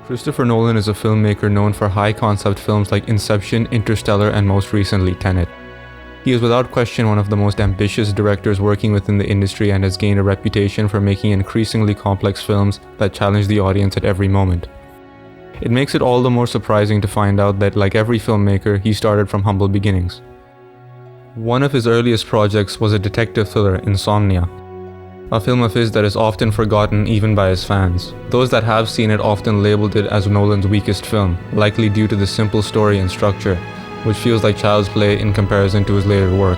Christopher Nolan is a filmmaker known for high-concept films like Inception, Interstellar, and most recently Tenet. He is without question one of the most ambitious directors working within the industry and has gained a reputation for making increasingly complex films that challenge the audience at every moment. It makes it all the more surprising to find out that, like every filmmaker, he started from humble beginnings. One of his earliest projects was a detective thriller, Insomnia, a film of his that is often forgotten even by his fans. Those that have seen it often labeled it as Nolan's weakest film, likely due to the simple story and structure, which feels like child's play in comparison to his later work.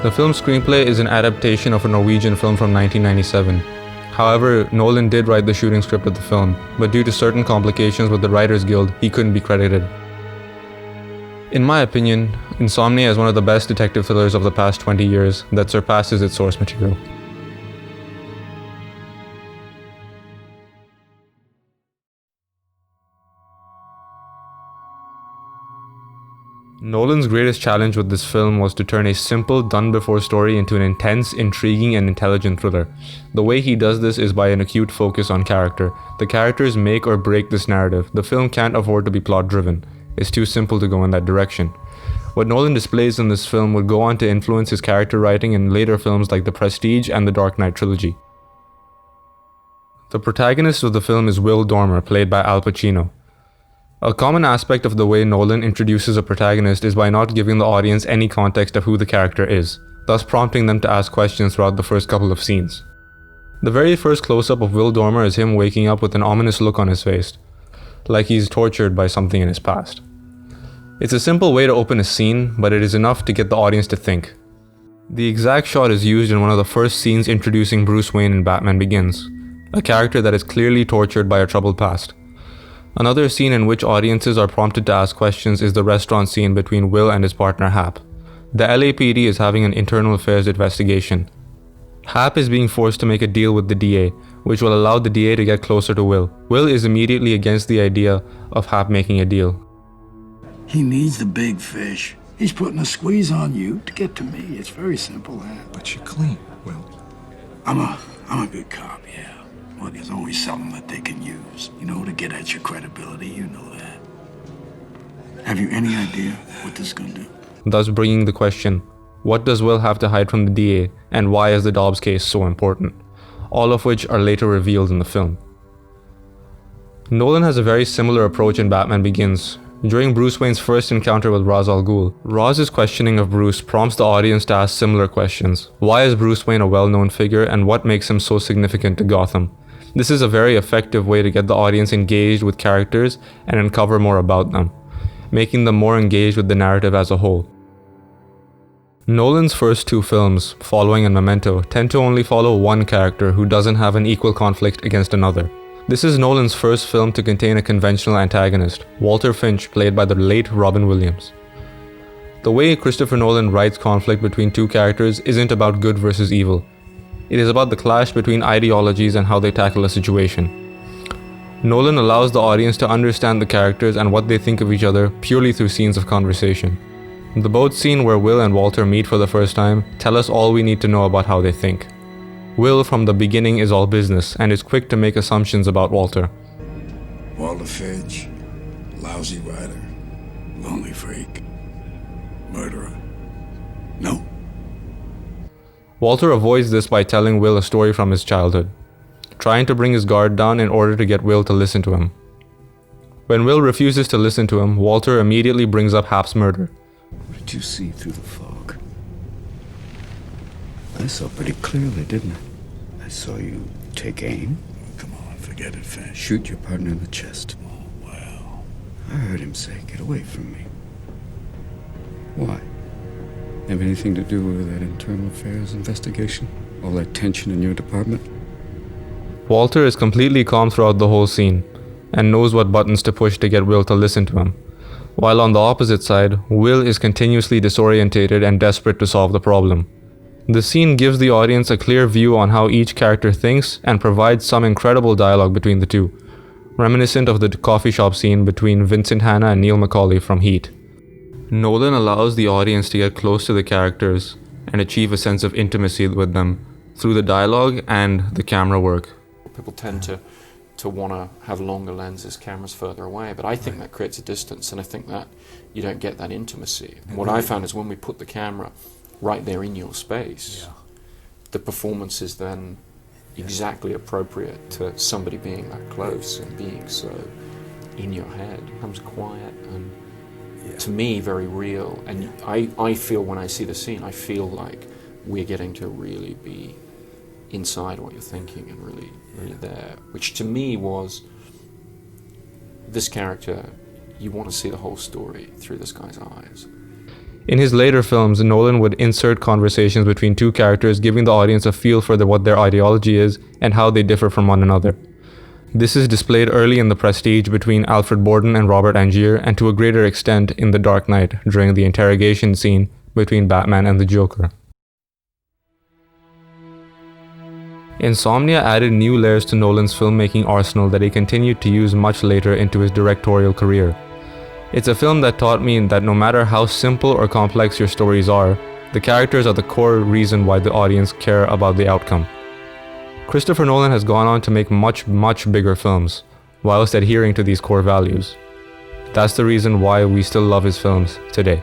The film's screenplay is an adaptation of a Norwegian film from 1997. However, Nolan did write the shooting script of the film, but due to certain complications with the Writers Guild, he couldn't be credited. In my opinion, Insomnia is one of the best detective thrillers of the past 20 years that surpasses its source material. Nolan's greatest challenge with this film was to turn a simple, done-before story into an intense, intriguing, and intelligent thriller. The way he does this is by an acute focus on character. The characters make or break this narrative. The film can't afford to be plot-driven. It's too simple to go in that direction. What Nolan displays in this film would go on to influence his character writing in later films like The Prestige and the Dark Knight trilogy. The protagonist of the film is Will Dormer, played by Al Pacino. A common aspect of the way Nolan introduces a protagonist is by not giving the audience any context of who the character is, thus prompting them to ask questions throughout the first couple of scenes. The very first close-up of Will Dormer is him waking up with an ominous look on his face, like he's tortured by something in his past. It's a simple way to open a scene, but it is enough to get the audience to think. The exact shot is used in one of the first scenes introducing Bruce Wayne in Batman Begins, a character that is clearly tortured by a troubled past. Another scene in which audiences are prompted to ask questions is the restaurant scene between Will and his partner Hap. The LAPD is having an internal affairs investigation. Hap is being forced to make a deal with the DA, which will allow the DA to get closer to Will. Will is immediately against the idea of Hap making a deal. He needs the big fish. He's putting a squeeze on you to get to me. It's very simple, Hap. But you're clean, Will. I'm a good cop, yeah. Well, there's always something that they can use, to get at your credibility, you know that. Have you any idea what this is gonna do? Thus bringing the question, what does Will have to hide from the DA, and why is the Dobbs case so important? All of which are later revealed in the film. Nolan has a very similar approach in Batman Begins. During Bruce Wayne's first encounter with Ra's al Ghul, Raz's questioning of Bruce prompts the audience to ask similar questions. Why is Bruce Wayne a well-known figure, and what makes him so significant to Gotham? This is a very effective way to get the audience engaged with characters and uncover more about them, making them more engaged with the narrative as a whole. Nolan's first two films, Following and Memento, tend to only follow one character who doesn't have an equal conflict against another. This is Nolan's first film to contain a conventional antagonist, Walter Finch, played by the late Robin Williams. The way Christopher Nolan writes conflict between two characters isn't about good versus evil. It is about the clash between ideologies and how they tackle a situation. Nolan allows the audience to understand the characters and what they think of each other purely through scenes of conversation. The boat scene where Will and Walter meet for the first time tell us all we need to know about how they think. Will from the beginning is all business and is quick to make assumptions about Walter. Walter Finch, lousy writer, lonely freak, murderer. No. Walter avoids this by telling Will a story from his childhood, trying to bring his guard down in order to get Will to listen to him. When Will refuses to listen to him, Walter immediately brings up Hap's murder. What did you see through the fog? I saw pretty clearly, didn't I? I saw you take aim. Oh, come on, forget it, Finch. Shoot your partner in the chest. Oh, well. I heard him say, get away from me. Why? Have anything to do with that internal affairs investigation? All that tension in your department? Walter is completely calm throughout the whole scene, and knows what buttons to push to get Will to listen to him. While on the opposite side, Will is continuously disorientated and desperate to solve the problem. The scene gives the audience a clear view on how each character thinks and provides some incredible dialogue between the two, reminiscent of the coffee shop scene between Vincent Hanna and Neil McCauley from Heat. Nolan allows the audience to get close to the characters and achieve a sense of intimacy with them through the dialogue and the camera work. People tend to want to have longer lenses, cameras further away, but I think that creates a distance, and I think that you don't get that intimacy. And what I found is when we put the camera right there in your space, the performance is then exactly appropriate to somebody being that close and being so in your head. It becomes quiet and to me very real, and I feel when I see the scene, I feel like we're getting to really be inside what you're thinking and really there, which to me was this character, you want to see the whole story through this guy's eyes. In his later films, Nolan would insert conversations between two characters, giving the audience a feel for what their ideology is and how they differ from one another. This is displayed early in The Prestige between Alfred Borden and Robert Angier, and to a greater extent in The Dark Knight during the interrogation scene between Batman and the Joker. Insomnia added new layers to Nolan's filmmaking arsenal that he continued to use much later into his directorial career. It's a film that taught me that no matter how simple or complex your stories are, the characters are the core reason why the audience care about the outcome. Christopher Nolan has gone on to make much bigger films, whilst adhering to these core values. That's the reason why we still love his films today.